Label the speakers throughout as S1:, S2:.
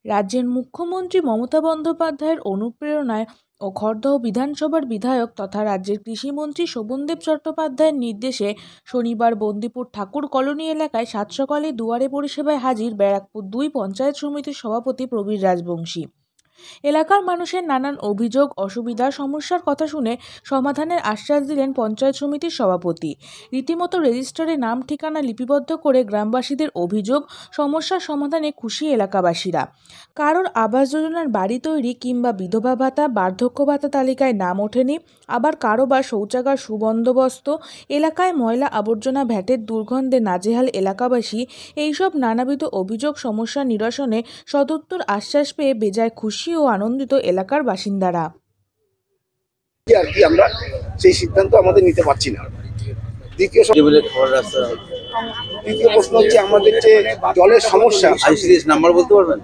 S1: রাজ্যের মুখ্যমন্ত্রী মমতা বন্দ্যোপাধ্যায়ের অনুপ্রেরণায় ও খড়দহ বিধানসভার বিধায়ক তথা রাজ্যের কৃষিমন্ত্রী শোভনদেব চট্টোপাধ্যায়ের নির্দেশে শনিবার বন্দিপুর ঠাকুর কলোনি এলাকায় সাত সকালে দুয়ারে পরিষেবায় হাজির ব্যারাকপুর ২ পঞ্চায়েত সমিতির সভাপতি প্রবীর রাজবংশী। এলাকার মানুষের নানান অভিযোগ, অসুবিধা, সমস্যার কথা শুনে সমাধানের আশ্বাস দিলেন পঞ্চায়েত সমিতির সভাপতি। রীতিমতো রেজিস্টারে নাম ঠিকানা লিপিবদ্ধ করে গ্রামবাসীদের অভিযোগ, সমস্যার সমাধানে খুশি এলাকাবাসীরা। কারোর আবাস যোজনার বাড়ি তৈরি কিংবা বিধবা ভাতা, বার্ধক্য ভাতা তালিকায় নাম ওঠেনি, আবার কারো বা শৌচাগার সুবন্দোবস্ত, এলাকায় ময়লা আবর্জনা, ভ্যাটের দুর্গন্ধে নাজেহাল এলাকাবাসী, এইসব নানাবিধ অভিযোগ সমস্যা নিরসনে সদুত্তর আশ্বাস পেয়ে বেজায় খুশি ও আনন্দিত এলাকার বাসিন্দারা।
S2: আর কি আমরা সেই সিদ্ধান্ত আমাদের নিতে পারছি না। দ্বিতীয় প্রশ্ন হচ্ছে আমাদের যে জলের সমস্যা,
S3: আইসিএস নাম্বার বলতে পারবেন?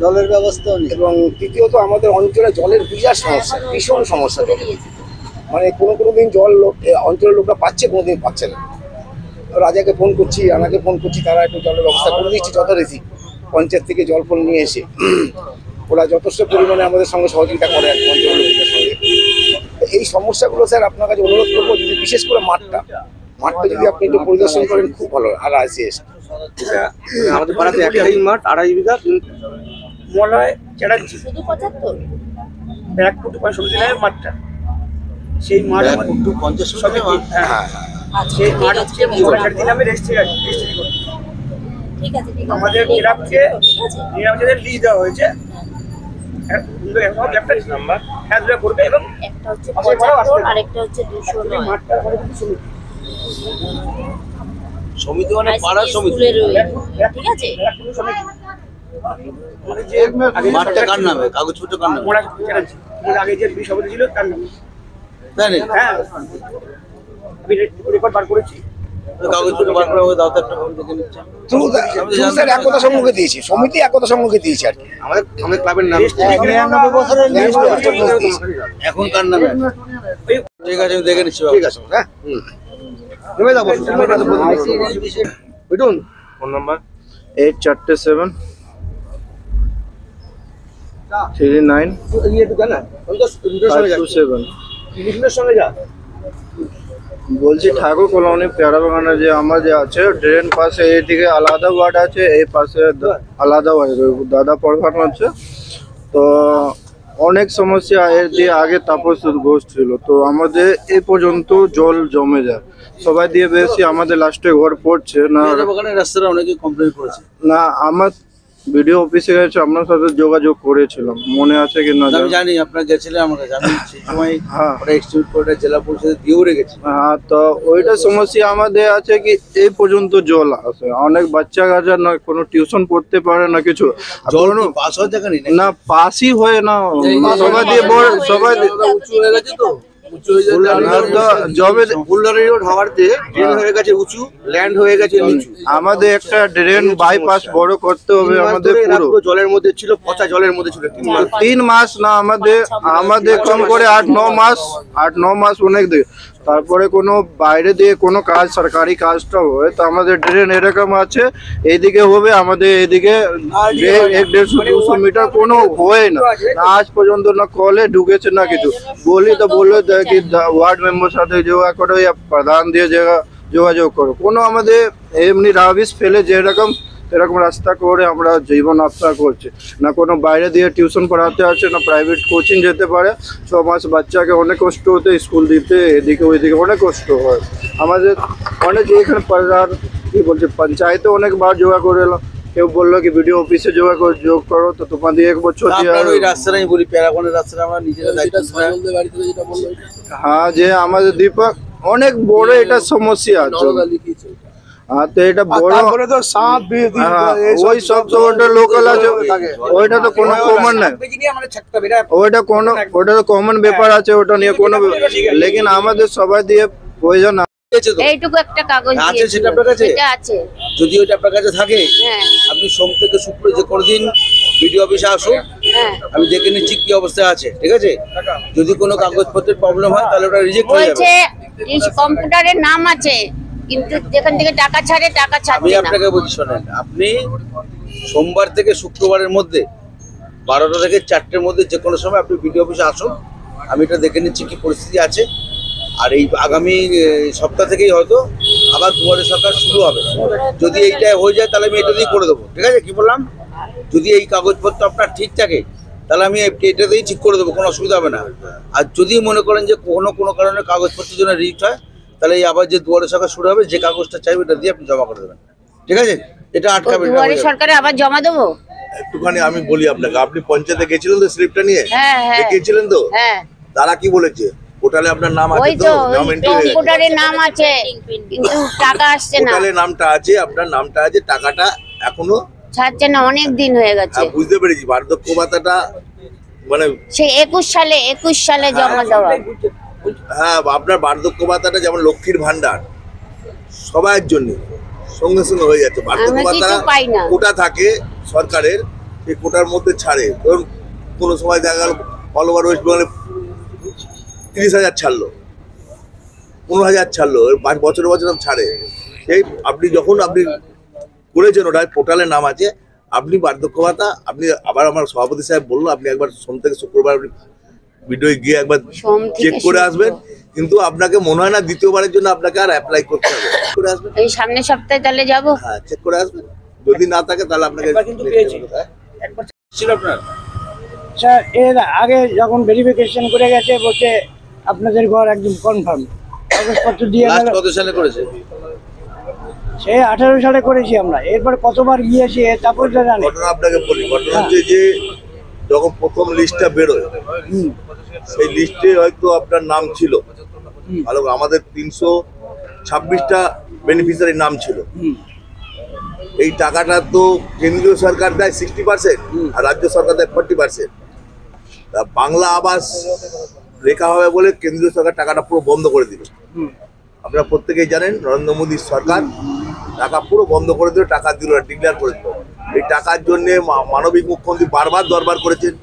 S2: জলের ব্যবস্থা এবং তৃতীয়ত আমাদের অঞ্চলে জলের বিরাট সমস্যা, ভীষণ সমস্যা। মানে কোনো দিন জল অঞ্চলের লোকরা পাচ্ছে, কোনোদিন পাচ্ছে না। রাজাকে ফোন করছি, রানাকে ফোন করছি, তারা একটু জলের ব্যবস্থা করে দিচ্ছি যথারীতি। পঞ্চায়েত থেকে জল ফল নিয়ে এসে ওরা যথেষ্ট পরিমাণে আমাদের সঙ্গে সহযোগিতা করে আর অঞ্চলের লোকের সঙ্গে। এই সমস্যাগুলো স্যার আপনার কাছে অনুরোধ করবো, যদি বিশেষ করে মাঠটা যদি আপনি একটু পরিদর্শন করেন খুব ভালো। আর আইসিএস
S3: আমাদের পাড়াতে একটাই মাঠ, 2.5 বিঘা।
S4: মলয় চ্যাটার্জি ব্যারাকপুর মাঠটা, সেই মাঠ সেই মাঠ হচ্ছে নামে রেজিস্ট্রি করি। আমাদের ক্লাবকে নিরাপত্তার লিজ দেওয়া হয়েছে, নাম্বার হ্যাঁ করবে এবং একটা হচ্ছে 75 আরেকটা হচ্ছে 209। মাঠটা
S3: সমিতি মানে পাড়ার সমিতি,
S4: ঠিক আছে। মানে যে
S3: মাঠটা কার নামে, কাগজপত্র কার নামে?
S4: আগে যে সভাপতি ছিল তার নামে।
S3: জানি
S4: হ্যাঁ, আমি রেকর্ড বার করেছি।
S3: কাগজপত্র বার করে দাও তো একটা, দেখে নিচ্ছি।
S2: স্যার একতা সম্মুখে দিয়েছি, সমিতি একতা সম্মুখে দিয়েছি আর কি।
S3: আমাদের ক্লাবের নাম
S2: 99 বছরের
S3: এখন কার নামে? ঠিক আছে, আমি দেখে নিচ্ছি।
S2: ঠিক আছে, হ্যাঁ নেমে যাবো। বুঝুন
S5: ফোন নাম্বার 847 39 527। বলছি ঠাকুর কলোনি পেয়ারা বাগানে যে আমার যে আছে ড্রেন পাশে এইদিকে আলাদা ওয়ার্ড আছে, এই পাশে আলাদা ওয়ার্ড, দাদা পড়ানো হচ্ছে। তো অনেক সমস্যা এর দিয়ে আগে তাপস ঘোষ ছিল, তো আমাদের এই পর্যন্ত জল জমে যায়, সবাই দিয়ে বেশি আমাদের লাস্টে ঘর পড়ছে না।
S3: রাস্তাটা অনেকে কমপ্লেন করেছে
S5: না, আমার ভিডিও অফিসে গেছে, আপনার সাথে যোগাযোগ করেছিলাম, মনে আছে কি না?
S3: আমি জানি আপনারা গেছিলেন, আমার কাছে আমি সেই সময়
S5: হ্যাঁ
S3: এক্সটিউট করে জেলা পরিষদে দিয়েও রেখেছি।
S5: হ্যাঁ, তো ওইটা সমস্যা আমাদের আছে কি এই পর্যন্ত জল আসে, অনেক বাচ্চা কাচ্চা না কোনো টিউশন পড়তে পারে না কিছু।
S3: জল পাস হয়ে থাকে
S5: না, পাসই হয় না, সবাই দিয়ে সবাই
S3: উঁচু হয়ে গেছে, তো উঁচু হয়ে গেছে, উঁচু ল্যান্ড হয়ে গেছে নিচু।
S5: আমাদের একটা ড্রেন বাইপাস বড় করতে হবে আমাদের, পুরো
S3: জলের মধ্যে ছিল, পচা জলের মধ্যে ছিল
S5: 3 মাস না, আমাদের কম করে 8-9 মাস অনেক দিকে। তারপরে কোনো বাইরে দিয়ে কোনো কাজ, সরকারি কাজটা হয়, তো আমাদের ড্রেন এরকম আছে, এইদিকে হবে আমাদের এদিকে 150-200 মিটার কোনো হয় না, আজ পর্যন্ত না কলে ঢুকেছে না কিছু। বলি তো বললো কি ওয়ার্ড মেম্বার সাথে যোগাযোগ করো, প্রধান দিয়ে যোগাযোগ করো, কোনো আমাদের এমনি রাবিশ ফেলে যেরকম এরকম রাস্তা করে আমরা জীবন যাত্রা করছি না। কোনো বাইরে দিয়ে টিউশন পড়াতে আছে না, প্রাইভেট কোচিং যেতে পারে। 6 মাস বাচ্চাকে অনেক কষ্ট হতে, স্কুল দিতে, এদিকে ওইদিকে অনেক কষ্ট হয় আমাদের। অনেক এখানে প্রধান কি বলছে, পঞ্চায়েতে অনেকবার যোগা করে এলো, কেউ বললো কি ভিডিও অফিসে যোগ করো, তো তোমাদের 1 বছর
S3: ওই রাস্তাটা আমি বলি প্যারাগনের রাস্তাটা আমরা নিজেরা
S5: হ্যাঁ, যে আমাদের দীপক অনেক বড় এটা সমস্যা আছে। হ্যাঁ, তো এটা বড় ওই সব তো ওটা লোকাল আছে, ওইটা তো কোনো কমন নাই, ওইটা তো কমন ব্যাপার আছে, ওটা নিয়ে কোনো। লেকিন আমাদের সবাই দিয়ে প্রয়োজন
S6: এইটুকু একটা কাগজ
S3: আছে, সেটা আপনার কাছে
S6: আছে।
S3: যদি ওইটা আপনার কাছে থাকে, আপনি সোম থেকে শুক্র যে কোনোদিন ভিডিও অফিসে আসুন,
S6: হ্যাঁ।
S3: আমি দেখে নিচ্ছি কি অবস্থায় আছে, ঠিক আছে? যদি কোনো কাগজপত্রের প্রবলেম হয় তাহলে ওটা রিজেক্ট হয়ে যাবে।
S6: বলছে কম্পিউটারের নাম আছে, কিন্তু যেখান থেকে টাকা ছাড়ে টাকা
S3: আমি
S6: ছাড়ছে না।
S3: আপনাকে বলছি শোনেন, আপনি সোমবার থেকে শুক্রবারের মধ্যে 12টা থেকে 4টের মধ্যে যে কোনো সময় আপনি বিডিও অফিসে আসুন, আমি এটা দেখে নিচ্ছি কি পরিস্থিতি আছে। আর এই আগামী সপ্তাহ থেকেই হয়তো আবার দুয়ারে সরকার শুরু হবে। যদি এইটা হয়ে যায় তাহলে আমি এটা দিয়ে করে দেবো, ঠিক আছে? কি বললাম, যদি এই কাগজপত্র আপনার ঠিক থাকে তাহলে আমি এটাতেই ঠিক করে দেবো, কোনো অসুবিধা হবে না। আর যদি মনে করেন যে কোনো কারণে কাগজপত্রের জন্য রিজেক্ট হয়, তাহলে এই আবার যে দুয়ারে সরকার শুরু হবে, যে কাগজটা চাইবে এটা দিয়ে আপনি জমা করে দেবেন, ঠিক আছে? এটা আটকাবেন না।
S6: দুয়ারে সরকারে আবার জমা দেবো?
S7: একটুখানি আমি বলি আপনাকে, আপনি পঞ্চায়েতে গেছিলেন তো স্লিপটা নিয়ে?
S6: হ্যাঁ হ্যাঁ
S7: গেছিলেন তো?
S6: হ্যাঁ।
S7: তারা কি বলেছে? পোর্টালে আপনার নাম আছে
S6: ওই
S7: তো?
S6: তো
S7: নাম এন্ট্রি হয়ে গেছে।
S6: কম্পিউটারের নাম আছে, কিন্তু টাকা আসছে না।
S7: পোর্টালে নামটা আছে, আপনার নামটা আছে, টাকাটা এখনো
S6: ছাড়ছে না, অনেক দিন হয়ে গেছে।
S7: বুঝতে পেরেছি। বার্ধক্য ভাতাটা মানে
S6: সে 21 সালে জমা দেওয়া।
S7: হ্যাঁ, আপনার বার্ধক্য ভাতাটা যেমন লক্ষ্মীর ভান্ডার সবার জন্য সঙ্গে সঙ্গে হয়ে যাচ্ছে। বার্ধক্য
S6: আমরা
S7: ভাতা
S6: কিছু পাই না।
S7: কোটা থাকে সরকারের, সেই কোটার মধ্যে ছাড়ে। ধরুন কোনো সময় দেখা গেল অল ওভার ওয়েস্ট বেঙ্গলে 30,000 ছাড়লো, 15,000 ছাড়লো, বছরে বছর ছাড়ে। সেই আপনি যখন আপনি করেছেন ওটা পোর্টালে নাম আছে, আপনি বার্ধক্য ভাতা আপনি আবার আমার সভাপতি সাহেব বললো আপনি একবার সোম থেকে শুক্রবার ভিডিও গিয়ে একবার
S6: সোম থেকে
S7: চেক করে
S6: শুক্রবার।
S7: আসবেন। কিন্তু আপনাকে মনে হয় না দ্বিতীয়বারের জন্য আপনাকে আর অ্যাপ্লাই করতে হবে। করে আসবেন,
S6: এই সামনের সপ্তাহে তাহলে যাবো।
S7: হ্যাঁ চেক করে আসবেন। যদি না থাকে তাহলে আপনাকে
S4: একবার কিন্তু পেয়েছি। একবার
S3: ছিল আপনার
S8: স্যার এর আগে যখন ভেরিফিকেশন করে গেছে বলছে আপনাদের ঘর একদম কনফার্ম, কাগজপত্র দিয়ে
S3: লাস্ট
S8: গেল।
S3: কত সালে করেছে?
S8: সে 18 সালে করেছি আমরা, এরপর কতবার গিয়েছি তারপর তো জানি।
S7: ঘটনা আপনাকে বলি, ঘটনা হচ্ছে যে যখন প্রথম লিস্টটা বেরোয় সেই লিস্টে হয়তো আপনার নাম ছিল ভালো, আমাদের 326টা বেনিফিশিয়ারির নাম ছিল। এই টাকাটা তো কেন্দ্রীয় সরকার দেয় 60% আর রাজ্য সরকার দেয় 40%। তা বাংলা আবাস লেখা হবে বলে কেন্দ্রীয় সরকার টাকাটা পুরো বন্ধ করে দিল। আপনারা প্রত্যেকেই জানেন নরেন্দ্র মোদীর সরকার টাকা পুরো বন্ধ করে দিল, টাকা দিল না, ডিক্লেয়ার করে দিল। এই টাকার জন্যে মানবিক মুখ্যমন্ত্রী বারবার দরবার করেছেন,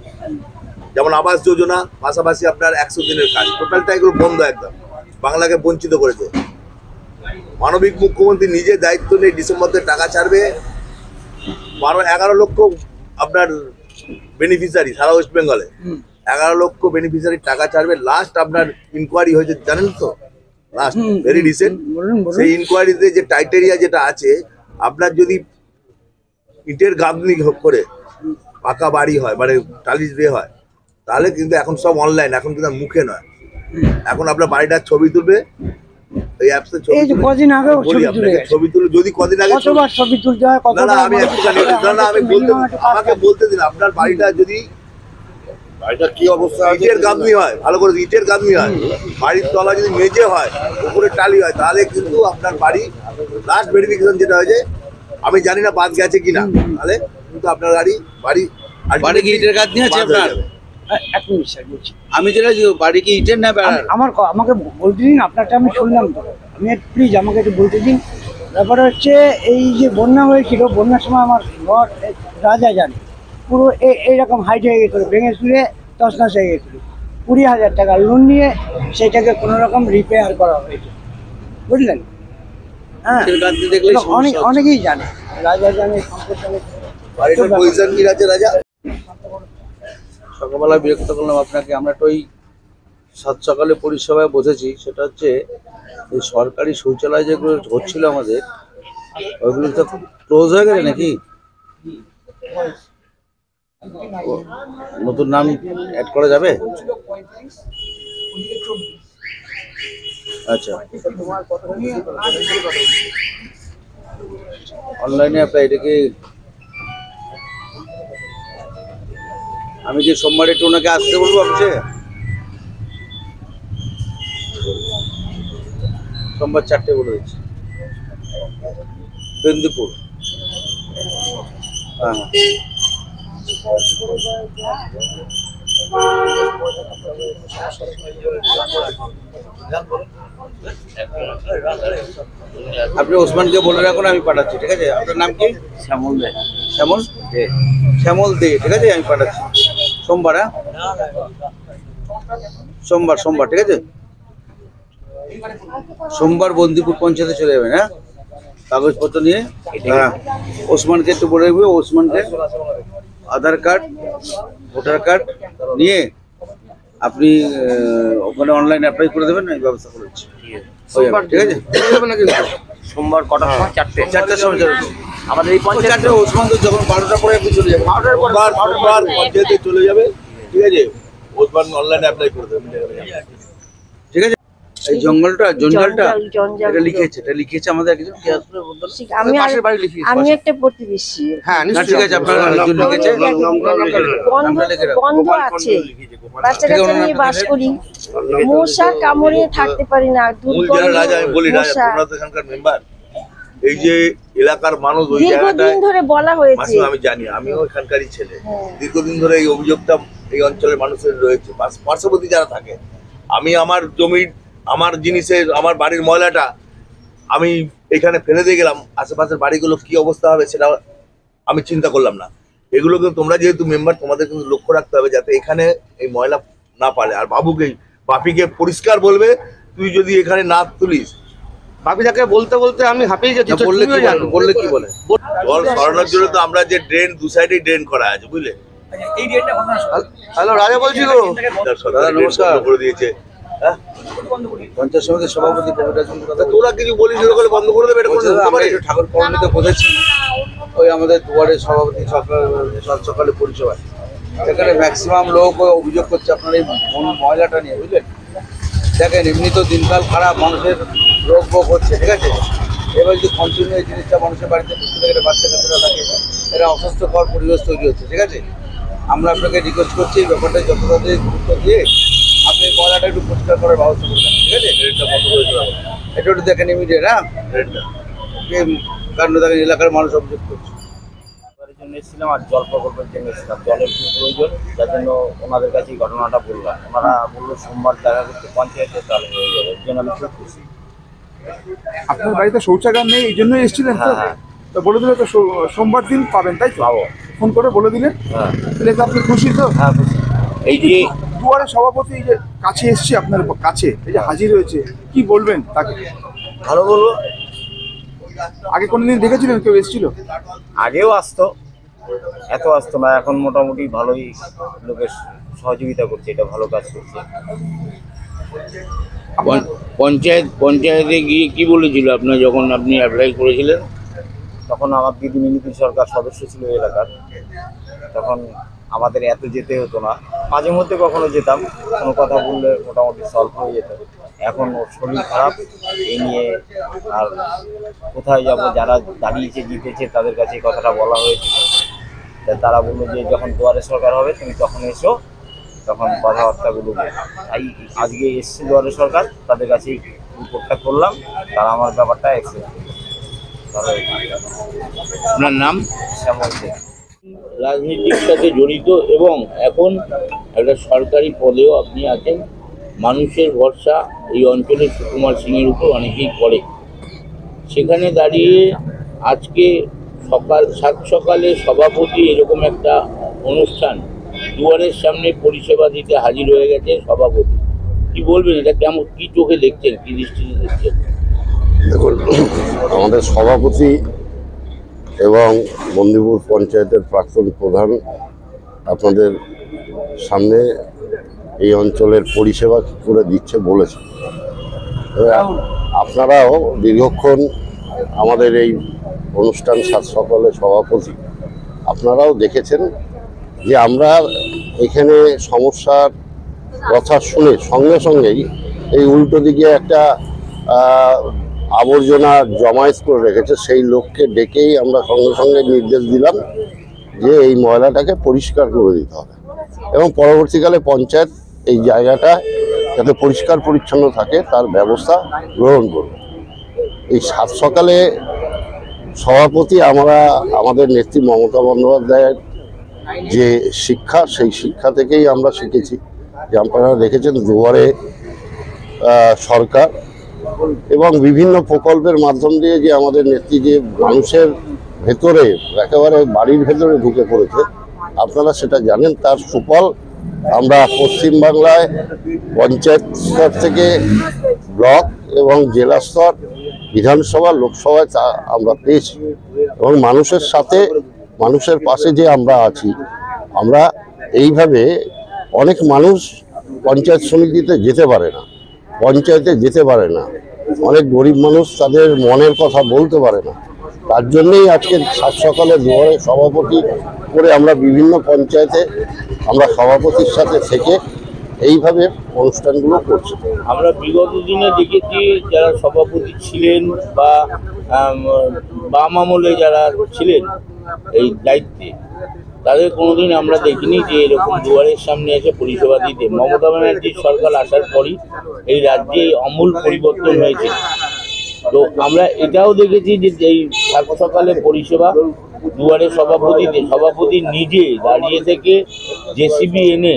S7: যেমন আবাস যোজনা, পাশাপাশি আপনার 100 দিনের কাজ, টোটালটা এগুলো বন্ধ, একদম বাংলাকে বঞ্চিত করেছে। মানবিক মুখ্যমন্ত্রী নিজে দায়িত্ব নিয়ে ডিসেম্বরতে টাকা ছাড়বে। 11 লক্ষ আপনার বেনিফিশিয়ারি সারা ওয়েস্ট বেঙ্গলে, 11 লক্ষ বেনিফিশিয়ারি টাকা ছাড়বে। লাস্ট আপনার ইনকোয়ারি হয়েছে জানেন তো, লাস্ট ভেরি রিসেন্ট। সেই ইনকোয়ারিতে যে ক্রাইটেরিয়া যেটা আছে, আপনার যদি ইটের গাঁথনি করে পাকা বাড়ি হয় মানে টালিশ দিয়ে হয়, তাহলে কিন্তু এখন সব অনলাইন, এখন কিন্তু মুখে নয়। এখন আপনার বাড়িটার ছবি তুলবে এই অ্যাপসে,
S8: এই যে কদিন আগেও ছবি তুলে গেছে।
S7: ছবি তুলে যদি কদিন আগে
S8: কতবার ছবি তুলতে হয়,
S7: না
S8: কতবার
S7: না আমি একটুখানি না আমি বলতে, আমাকে বলতে দিন, আপনার বাড়িটা যদি
S5: বাড়িটা কি অবস্থা আছে?
S7: ইটের গাঁথনি হয়, ভালো করে ইটের গাঁথনি হয়, বাড়ির তলা যদি মেঝে হয়, উপরে টালি হয়, তাহলে কিন্তু আপনার বাড়ি লাস্ট ভেরিফিকেশন যেটা হয়েছে, আমি জানি না বাদ গেছে কিনা, তাহলে কিন্তু আপনার বাড়ি
S3: বাড়ি কি ইটের গাঁথনি আছে
S7: বাদ হয়ে
S3: আপনার?
S7: যাবে।
S8: এক মিনিট স্যার বলছি।
S3: আমি যেটা বাড়ি কি ইটের না বেড়ার?
S8: আমাকে বলতে দিন, আপনারটা আমি শুনলাম তো, আমি প্লিজ আমাকে একটু বলতে দিন। ব্যাপার হচ্ছে এই যে বন্যা হয়েছিল, বন্যার সময় আমার ঘর রাজা জানে পুরো এইরকম হাইট হয়ে গেছিলো, ভেঙে চুরে তছনছ হয়ে গেছিলো। 20,000 টাকা লোন নিয়ে সেটাকে কোনো রকম রিপেয়ার করা হয়েছে, বুঝলেন? হ্যাঁ,
S3: ইটের গাঁথনি দেখলেই সমস্যা হচ্ছে।
S8: অনেকেই জানে, রাজা জানে, সম্পদ জানে।
S7: বাড়িটার পজিশন কি আছে রাজা?
S3: সকালবেলা বিরক্ত করলাম আপনাকে। আমরা তো ওই 7 সকালে পরিষেবায় বসেছি, সেটা হচ্ছে এই সরকারি শৌচালয় যেগুলো হচ্ছিল আমাদের, ওইগুলো তো ক্লোজ হয়ে গেছে নাকি? নতুন নাম অ্যাড করা যাবে? আচ্ছা, অনলাইনে অ্যাপ্লাই, এটা কি আমি কি সোমবার একটু ওনাকে আসতে বলবো অফিসে? সোমবার 4টে বলে দিচ্ছি, বেন্দিপুর। হ্যাঁ আপনি ওসমানকে বলে রাখুন, আমি পাঠাচ্ছি, ঠিক আছে? আপনার নাম কি? শ্যামল দে। শ্যামল দে, ঠিক আছে, আমি পাঠাচ্ছি। সোমবার, হ্যাঁ সোমবার ঠিক আছে। সোমবার বন্দিপুর পঞ্চায়েতে চলে যাবেন, হ্যাঁ কাগজপত্র নিয়ে। হ্যাঁ ওসমানকে একটু বলে দেবে, ওসমানকে আধার কার্ড ভোটার কার্ড নিয়ে আপনি ওখানে অনলাইন অ্যাপ্লাই করে দেবেন, এই ব্যবস্থা করেছি। ঠিক আছে
S4: সোমবার কটার সময়?
S3: 4টার সময় যাবে
S4: আমাদের এই
S3: পঞ্চায়েতে। ওসমান তো যখন 12টার পরে আপনি চলে যাবেন,
S7: সোমবার পঞ্চায়েতে চলে যাবে, ঠিক আছে। ওসমান অনলাইনে অ্যাপ্লাই করে দেবেন,
S3: ঠিক আছে। এই জঙ্গলটা জঞ্জালটা
S9: জঞ্জাল
S3: এটা লিখেছে আমাদের একজন কি আসলে বলতো না?
S9: আমি
S3: পাশের বাড়ি লিখিয়েছে।
S9: আমি একটা প্রতিবেশী।
S3: হ্যাঁ ঠিক আছে, আপনারা একজন লিখেছে।
S9: বন্ধ আছে, বাচ্চা কাচ্চা নিয়ে বাস করি, মশা কামড়ে থাকতে পারি না,
S7: মূল যারা রাজা, আমি বলি রাজা, তোমরা তো এখানকার মেম্বার, এই যে এলাকার মানুষ ওই জায়গাটায়
S9: দীর্ঘদিন ধরে বলা হয়েছে।
S7: আমি জানি, আমিও এখানকারই ছেলে। দীর্ঘদিন ধরে এই অভিযোগটা এই অঞ্চলের মানুষের রয়েছে, পার্শ্ববর্তী যারা থাকে। আমি আমার জমির, আমার জিনিসের, আমার বাড়ির ময়লাটা আমি এখানে ফেলে দিয়ে গেলাম, আশেপাশের বাড়িগুলো কি অবস্থা হবে সেটা আমি চিন্তা করলাম না। এগুলো কিন্তু তোমরা যেহেতু মেম্বার, তোমাদের কিন্তু লক্ষ্য রাখতে হবে যাতে এখানে এই ময়লা না পারে। আর বাপিকে পরিষ্কার বলবে, তুই যদি এখানে না তুলিস।
S5: বাপিদাকে বলতে বলতে আমি হাঁপিয়ে যাচ্ছি।
S3: বললে কি বলে
S7: জল সরানোর জন্য তো আমরা যে ড্রেন, দু সাইডে ড্রেন করা আছে, বুঝলে।
S4: এই ডেটটা ঘটনা
S5: হ্যালো রাজা বলছি গো।
S7: সরকার নমস্কার করে দিয়েছে। হ্যাঁ
S3: পঞ্চায়েত সমিতির সভাপতি
S7: তোরা কিছু বলিস, করে বন্ধ করে দেবে, এটা করে দিতে পারে।
S3: ঠাকুর কর্মীতে বসেছি, ওই আমাদের দুয়ারের সভাপতি সকালে পরিষেবা, এখানে ম্যাক্সিমাম লোক অভিযোগ করছে আপনার এই ময়লাটা নিয়ে, বুঝলেন। দেখেন এমনি তো দিনকাল খারাপ, মানুষের রোগ ভোগ হচ্ছে, ঠিক আছে। এবার যদি কন্টিনিউ এই জিনিসটা মানুষের বাড়িতে ঢুকতে থাকে, বাচ্চা কাচ্চারা থাকে, এরা অস্বাস্থ্যকর পরিবেশ তৈরি হচ্ছে, ঠিক আছে। আমরা আপনাকে রিকোয়েস্ট করছি এই ব্যাপারটা যথাযথ গুরুত্ব দিয়ে আপনি ময়লাটা একটু পরিষ্কার করার ব্যবস্থা করবেন, ঠিক আছে।
S7: ড্রেনটা বন্ধ করে দিতে হবে,
S3: এটা একটু দেখেন ইমিডিয়েট, হ্যাঁ
S7: ড্রেনটা।
S3: কারণ দেখেন এলাকার মানুষ অভিযোগ করছে।
S4: জন্য এসেছিলাম আর জল প্রকল্পের জন্য এসেছিলাম, জলের খুব প্রয়োজন, যার জন্য ওনাদের কাছে ঘটনাটা বললাম। ওনারা বললো সোমবার দেখা করতে পঞ্চায়েতে, তাহলে হয়ে যাবে। এর জন্য আমি খুব খুশি।
S10: আপনার বাড়িতে শৌচাগার নেই, এই জন্যই এসেছিলেন?
S4: হ্যাঁ
S10: তো বলে দিলে তো সোমবার দিন পাবেন, তাই তো?
S4: পাবো।
S10: ফোন করে বলে দিলেন,
S4: হ্যাঁ
S10: তাহলে তো আপনি খুশি তো?
S4: হ্যাঁ খুশি।
S10: এই যে দুয়ারে সভাপতি এই যে কাছে এসছে, আপনার কাছে এই যে হাজির হয়েছে, কি বলবেন তাকে?
S4: ভালো বলবো।
S10: আগে কোনদিন দেখেছিলেন কেউ এসেছিল?
S4: আগেও আসতো, এত আসতো না, এখন মোটামুটি ভালোই লোকের সহযোগিতা করছে, এটা ভালো কাজ করছে।
S11: পঞ্চায়েতে গিয়ে কি বলেছিল আপনার যখন আপনি অ্যাপ্লাই করেছিলেন?
S4: তখন আমার দিদি মিনিপি সরকার সদস্য ছিল এলাকার, তখন আমাদের এত যেতে হতো না, মাঝে মধ্যে কখনো যেতাম, কোনো কথা বললে মোটামুটি সলভ হয়ে যেত। এখন ওর শরীর খারাপ, এই নিয়ে আর কোথায় যাব, যারা দাঁড়িয়েছে জিতেছে তাদের কাছে এই কথাটা বলা হয়েছে। তারা বললো যে যখন দুয়ারে সরকার হবে তুমি তখন এসো, তখন কথাবার্তাগুলো। তাই আজকে এসছে দুয়ারে সরকার, তাদের কাছেই রিপোর্টটা করলাম, তারা আমার ব্যাপারটা এসে।
S11: আপনার নাম?
S4: শ্যামল দে।
S11: রাজনীতির সাথে জড়িত এবং এখন একটা সরকারি পদেও আপনি আছেন। মানুষের ভরসা এই অঞ্চলের সুকুমার সিংয়ের উপর অনেকেই করে। সেখানে দাঁড়িয়ে আজকে সকালে সভাপতি এরকম একটা অনুষ্ঠান, দুয়ারের সামনে পরিষেবা দিতে হাজির হয়ে গেছে সভাপতি। কি বলবেন, এটা কেমন, কি চোখে দেখছেন, কি দৃষ্টিতে দেখছেন?
S12: দেখুন, আমাদের সভাপতি এবং বন্দিপুর পঞ্চায়েতের প্রাক্তন প্রধান আপনাদের সামনে এই অঞ্চলের পরিষেবা কী করে দিচ্ছে বলেছে। আপনারাও দীর্ঘক্ষণ আমাদের এই অনুষ্ঠান সকালে সভাপতি আপনারাও দেখেছেন যে আমরা এখানে সমস্যার কথা শুনে সঙ্গে সঙ্গেই এই উল্টো দিকে একটা আবর্জনা জমায়েত করে রেখেছে, সেই লোককে ডেকেই আমরা সঙ্গে সঙ্গে নির্দেশ দিলাম যে এই ময়লাটাকে পরিষ্কার করে দিতে হবে এবং পরবর্তীকালে পঞ্চায়েত এই জায়গাটা যাতে পরিষ্কার পরিচ্ছন্ন থাকে তার ব্যবস্থা গ্রহণ করবে। এই সাত সকালে সভাপতি আমরা আমাদের নেত্রী মমতা বন্দ্যোপাধ্যায়ের যে শিক্ষা, সেই শিক্ষা থেকেই আমরা শিখেছি যে আপনারা দেখেছেন দুয়ারে সরকার এবং বিভিন্ন প্রকল্পের মাধ্যম দিয়ে যে আমাদের নেত্রী যে মানুষের ভেতরে একেবারে বাড়ির ভেতরে ঢুকে পড়েছে, আপনারা সেটা জানেন। তার সুফল আমরা পশ্চিমবাংলায় পঞ্চায়েত স্তর থেকে ব্লক এবং জেলা স্তর, বিধানসভা, লোকসভায় তা আমরা পেয়েছি। এবং মানুষের সাথে, মানুষের পাশে যে আমরা আছি, আমরা এইভাবে অনেক মানুষ পঞ্চায়েত সমিতিতে যেতে পারে না, পঞ্চায়েতে যেতে পারে না, অনেক গরিব মানুষ তাদের মনের কথা বলতে পারে না। তার জন্যই আজকে সাত সকালে দুয়ারে সভাপতি করে আমরা বিভিন্ন পঞ্চায়েতে আমরা সভাপতির সাথে থেকে এইভাবে অনুষ্ঠানগুলো করছি।
S11: আমরা বিগত দিনে দেখেছি যারা সভাপতি ছিলেন বা বাম আমলে যারা ছিলেন এই দায়িত্বে, তাদের কোনোদিন আমরা দেখিনি যে এরকম দুয়ারের সামনে এসে পরিষেবা দিতে। মমতা ব্যানার্জির সরকার আসার পরই এই রাজ্যে আমূল পরিবর্তন হয়েছে। তো আমরা এটাও দেখেছি যে এই সাত সকালে পরিষেবা দুয়ারে সভাপতি নিজে দাঁড়িয়ে থেকে জেসিবি এনে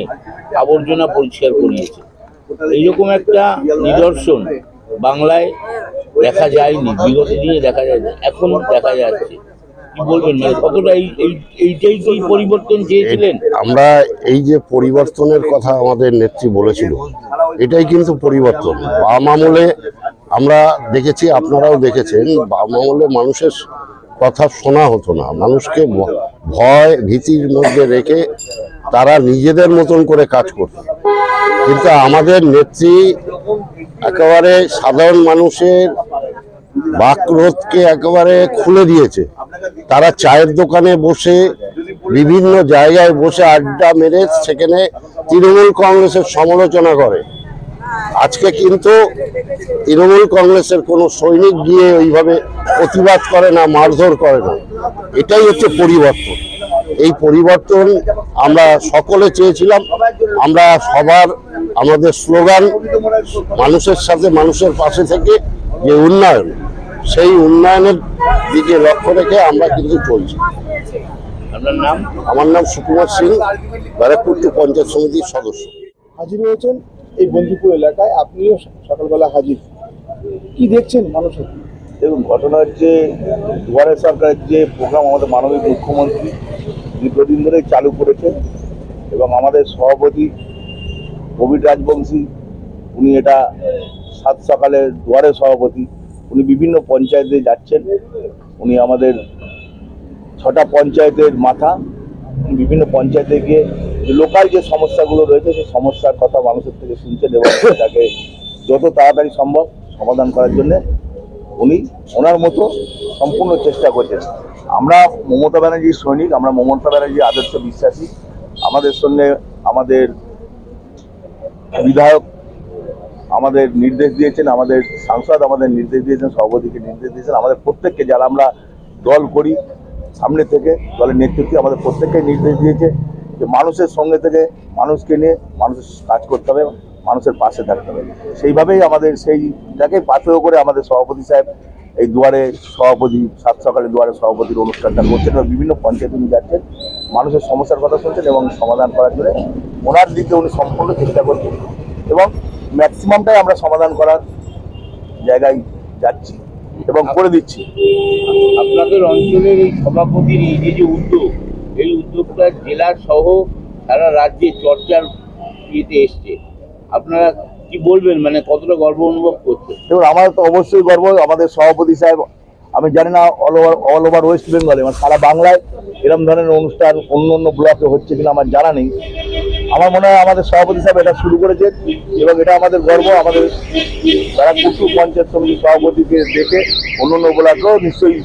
S11: আবর্জনা পরিষ্কার করিয়েছে। এইরকম একটা নিদর্শন বাংলায় দেখা যায়নি, বিগত দিনে দেখা যায়নি, এখন দেখা যাচ্ছে। কি বলবেন, মানে কতটা এইটাই কি পরিবর্তন চেয়েছিলেন?
S12: আমরা এই যে পরিবর্তনের কথা আমাদের নেত্রী বলেছিল, এটাই কিন্তু পরিবর্তন। বাম আমলে আমরা দেখেছি, আপনারাও দেখেছেন, বাম আমলে মানুষের কথা শোনা হতো না, মানুষকে ভয় ভীতির মধ্যে রেখে তারা নিজেদের মতন করে কাজ করত। কিন্তু আমাদের নেত্রী একেবারে সাধারণ মানুষের বাকরোধকে একেবারে খুলে দিয়েছে। তারা চায়ের দোকানে বসে, বিভিন্ন জায়গায় বসে আড্ডা মেরে সেখানে তৃণমূল কংগ্রেসের সমালোচনা করে। আজকে কিন্তু তৃণমূল কংগ্রেসের কোনো সৈনিক গিয়ে ওইভাবে প্রতিবাদ করে না, মারধর করে না। এটাই হচ্ছে পরিবর্তন। এই পরিবর্তন আমরা সকলে চেয়েছিলাম। আমরা সবার আমাদের স্লোগান মানুষের সাথে, মানুষের পাশে থেকে যে উন্নয়ন, সেই উন্নয়নের দিকে লক্ষ্য রেখে আমরা কিন্তু চলছি।
S11: আপনার নাম?
S12: আমার নাম সুকুমার সিং, ব্যারাকপুর পঞ্চায়েত সমিতির সদস্য।
S10: হাজির হয়েছেন এই বন্দিপুর এলাকায়, আপনিও সকালবেলা হাজির, কি দেখছেন মানুষের?
S7: দেখুন, ঘটনা হচ্ছে দুয়ারে সরকারের যে প্রোগ্রাম আমাদের মাননীয় মুখ্যমন্ত্রী দীর্ঘদিন ধরে চালু করেছেন এবং আমাদের সভাপতি কবির রাজবংশী, উনি এটা সাত সকালে দুয়ারে সভাপতি, উনি বিভিন্ন পঞ্চায়েতে যাচ্ছেন। উনি আমাদের 6টা পঞ্চায়েতের মাথা। বিভিন্ন পঞ্চায়েতে গিয়ে যে লোকাল যে সমস্যাগুলো রয়েছে সেই সমস্যার কথা মানুষের থেকে শুনছেন এবং সেটাকে যত তাড়াতাড়ি সম্ভব সমাধান করার জন্য উনি ওনার মতো সম্পূর্ণ চেষ্টা করছেন। আমরা মমতা ব্যানার্জির সৈনিক, আমরা মমতা ব্যানার্জির আদর্শ বিশ্বাসী। আমাদের সঙ্গে আমাদের বিধায়ক আমাদের নির্দেশ দিয়েছেন, আমাদের সাংসদ আমাদের নির্দেশ দিয়েছেন, সভাপতিকে নির্দেশ দিয়েছেন, আমাদের প্রত্যেককে, যারা আমরা দল করি সামনে থেকে, দলের নেতৃত্বে আমাদের প্রত্যেককে নির্দেশ দিয়েছে যে মানুষের সঙ্গে থেকে মানুষকে নিয়ে মানুষের কাজ করতে হবে, মানুষের পাশে থাকতে হবে। সেইভাবেই আমাদের সেইটাকে পাথেয় করে আমাদের সভাপতি সাহেব এই দুয়ারে সভাপতি, সাত সকালে দুয়ারে সভাপতির অনুষ্ঠানটা করছেন এবং বিভিন্ন পঞ্চায়েতে উনি যাচ্ছেন, মানুষের সমস্যার কথা শুনছেন এবং সমাধান করার জন্য ওনার দিকে উনি সম্পূর্ণ চেষ্টা করছেন এবং ম্যাক্সিমামটাই আমরা সমাধান করার জায়গায় যাচ্ছি এবং করে দিচ্ছি।
S11: আপনাদের অঞ্চলের এই সভাপতির এই যে উদ্যোগ, এই উদ্যোগটা জেলা সহ সারা রাজ্যে চর্চার ইয়েতে এসছে, আপনারা কি বলবেন, মানে কতটা গর্ব অনুভব করছে?
S7: দেখুন, আমার তো অবশ্যই গর্ব। আমাদের সভাপতি সাহেব, আমি জানি না অল ওভার ওয়েস্ট বেঙ্গলে, মানে সারা বাংলায় এরকম ধরনের অনুষ্ঠান অন্য অন্য ব্লকে হচ্ছে কিনা আমার জানা নেই। আমার মনে হয় আমাদের সভাপতি সাহেব এটা শুরু করেছেন এবং এটা আমাদের গর্ব। আমাদের ব্যারাকপুর পঞ্চায়েত সমিতির সভাপতিকে দেখে অন্য অন্য ব্লকেও নিশ্চয়ই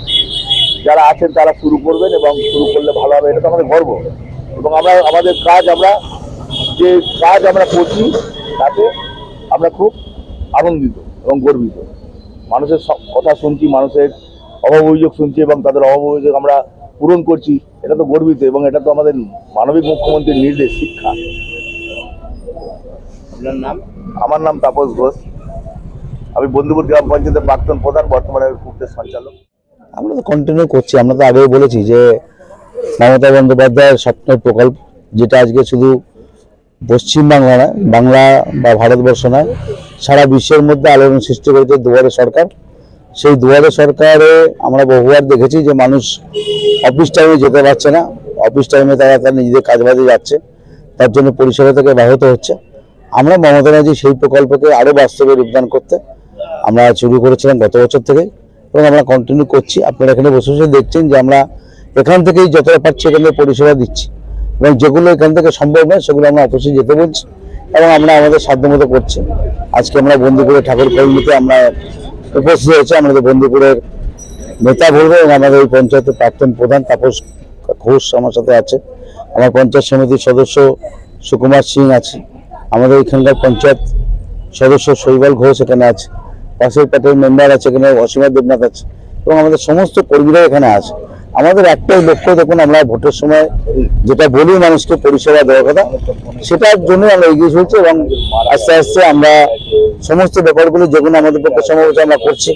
S7: যারা আছেন তারা শুরু করবেন এবং শুরু করলে ভালো হবে, এটা তো আমাদের গর্ব। এবং আমরা আমাদের কাজ, আমরা যে কাজ আমরা করছি তাতে আমরা খুব আনন্দিত এবং গর্বিত। মানুষের কথা শুনছি, মানুষের অভাব অভিযোগ শুনছি এবং তাদের অভাব অভিযোগ আমরা পূরণ করছি, এটা তো গর্বিত এবং এটা তো আমাদের মানবিক মুখ্যমন্ত্রীর নির্দেশ, শিক্ষা।
S11: আপনার নাম?
S7: আমার নাম তাপস ঘোষ, আমি বন্দিপুর গ্রাম পঞ্চায়েতের প্রাক্তন প্রধান, বর্তমানে পূর্তের সঞ্চালক।
S13: আমরা তো কন্টিনিউ করছি। আমরা তো আগেই বলেছি যে মমতা বন্দ্যোপাধ্যায়ের স্বপ্নের প্রকল্প, যেটা আজকে শুধু পশ্চিমবাংলা নয়, বাংলা বা ভারতবর্ষ নয়, সারা বিশ্বের মধ্যে আলোড়ন সৃষ্টি করেছে দুয়ারে সরকার। সেই দুয়ারে সরকারে আমরা বহুবার দেখেছি যে মানুষ অফিস টাইমে যেতে পারছে না, অফিস টাইমে তারা তার নিজেদের কাজবাজে যাচ্ছে, তার জন্য পরিষেবা থেকে ব্যাহত হচ্ছে। আমরা মমতা ব্যানার্জি সেই প্রকল্পকে আরও বাস্তবে রূপদান করতে আমরা শুরু করেছিলাম গত বছর থেকে এবং আমরা কন্টিনিউ করছি। আপনারা এখানে বসে বসে দেখছেন যে আমরা এখান থেকেই যতটা পারছি এখান থেকে পরিষেবা দিচ্ছি এবং যেগুলো এখান থেকে সম্ভব নয় সেগুলো আমরা অফিসে যেতে বলছি এবং আমরা আমাদের সাধ্যমতো করছি। আজকে আমরা বন্দিপুরের ঠাকুর কলোনিতে আমরা উপস্থিত হয়েছি। আমাদের বন্দিপুরের নেতা বলবো এবং আমাদের এই পঞ্চায়েতের প্রাক্তন প্রধান তাপস ঘোষ আমার সাথে আছে, আমার পঞ্চায়েত সমিতির সদস্য সুকুমার সিং আছে, আমাদের এখানকার পঞ্চায়েত সদস্য শৈবাল ঘোষ এখানে আছে, পাশের প্যাটের মেম্বার আছে এখানে অসীমা দেবনাথ আছে এবং আমাদের সমস্ত কর্মীরা এখানে আছে। আমাদের একটাই লক্ষ্য, দেখুন আমরা ভোটের সময় যেটা বলি মানুষকে পরিষেবা দেওয়ার কথা, সেটার জন্য আমরা এগিয়ে চলছি এবং আস্তে আস্তে আমরা সমস্ত ব্যাপারগুলো যেগুলো আমাদের পক্ষে সম্ভব হচ্ছে আমরা করছি।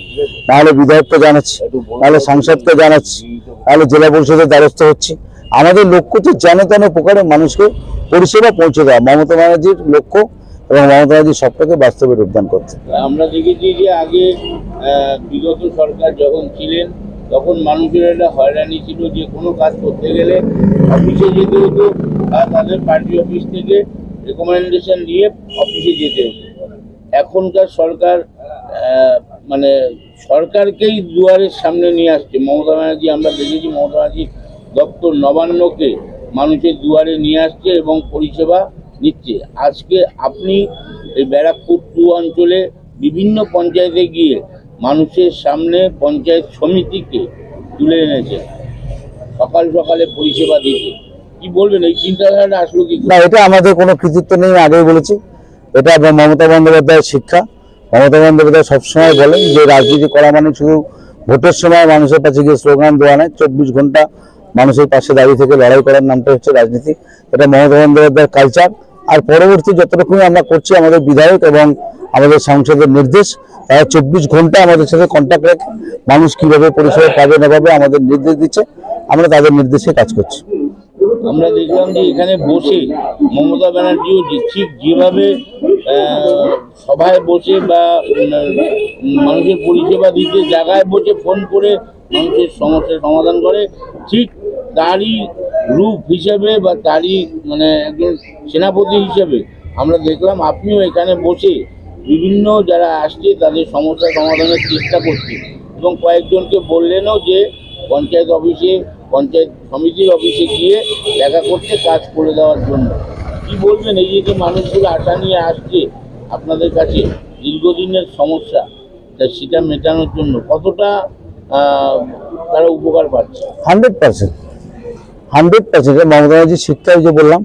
S13: নাহলে বিধায়ককে জানাচ্ছি, নাহলে সাংসদকে জানাচ্ছি, নাহলে জেলা পরিষদের দ্বারস্থ হচ্ছি। আমাদের লক্ষ্য হচ্ছে যেন তেন প্রকারে মানুষকে পরিষেবা পৌঁছে দেওয়া, মমতা ব্যানার্জির লক্ষ্য এবং মমতা ব্যানার্জির সবটাকে বাস্তবে রূপদান করতে।
S11: আমরা দেখেছি যে আগে বিগত সরকার যখন ছিলেন তখন মানুষের একটা হয়রানি ছিল, যে কোনো কাজ করতে গেলে অফিসে যেতে হতো, আর তাদের পার্টি অফিস থেকে রেকমেন্ডেশন নিয়ে অফিসে যেতে হতো। এখনকার সরকার মানে সরকারকেই দুয়ারের সামনে নিয়ে আসছে মমতা ব্যানার্জি। আমরা দেখেছি মমতা ব্যানার্জি দপ্তর নবান্নকে মানুষের দুয়ারে নিয়ে আসছে এবং পরিষেবা নিচ্ছে। আজকে আপনি এই ব্যারাকপুর 2 অঞ্চলে বিভিন্ন পঞ্চায়েতে গিয়ে মানুষের সামনে পঞ্চায়েত সমিতিকে তুলে এনেছে, সকাল সকালে পরিষেবা দিতে। কি বলবেন, এই চিন্তাধারাটা আসলো কি?
S13: না, এটা আমাদের কোনো কৃতিত্ব নেই, আগেই বলেছি। এটা মমতা বন্দ্যোপাধ্যায়ের শিক্ষা। মমতা বন্দ্যোপাধ্যায় সবসময় বলেন যে রাজনীতি করা মানে শুধু ভোটের সময় মানুষের কাছে গিয়ে স্লোগান দেওয়া নয়, 24 ঘন্টা মানুষের পাশে দাঁড়িয়ে থেকে লড়াই করার নামটা হচ্ছে রাজনীতি। এটা মমতা বন্দ্যোপাধ্যায়ের কালচার। আর পরবর্তী যতটুকুই আমরা করছি, আমাদের বিধায়ক এবং আমাদের সংসদের নির্দেশ, তারা 24 ঘন্টা আমাদের সাথে কন্ট্যাক্ট রেখে মানুষ কিভাবে পরিষেবা পাবে না পাবে আমাদের নির্দেশ দিচ্ছে, আমরা তাদের নির্দেশে কাজ করছি।
S11: আমরা দেখলাম যে এখানে বসে মমতা ব্যানার্জিও ঠিক যেভাবে সভায় বসে বা মানুষের পরিষেবা দিতে জায়গায় বসে ফোন করে মানুষের সমস্যার সমাধান করে, ঠিক তারই রূপ হিসেবে বা তারই মানে একজন সেনাপতি হিসেবে আমরা দেখলাম আপনিও এখানে বসে বিভিন্ন যারা আসছে তাদের সমস্যা সমাধানের চেষ্টা করছে এবং কয়েকজনকে বললেনও যে পঞ্চায়েত অফিসে, পঞ্চায়েত সমিতির অফিসে গিয়ে দেখা করতে, কাজ করে দেওয়ার জন্য। কি বলবেন, এই যে মানুষগুলো আশা নিয়ে আসছে আপনাদের কাছে দীর্ঘদিনের সমস্যা, সেটা মেটানোর জন্য কতটা তারা উপকার পাচ্ছে?
S13: 100%। মমতা ব্যানার্জির শিক্ষায় যে বললাম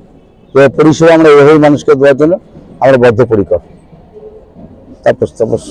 S13: যে পরিষেবা আমরা এভাবেই মানুষকে দেওয়ার জন্য আমরা বদ্ধপরিকর। তাপস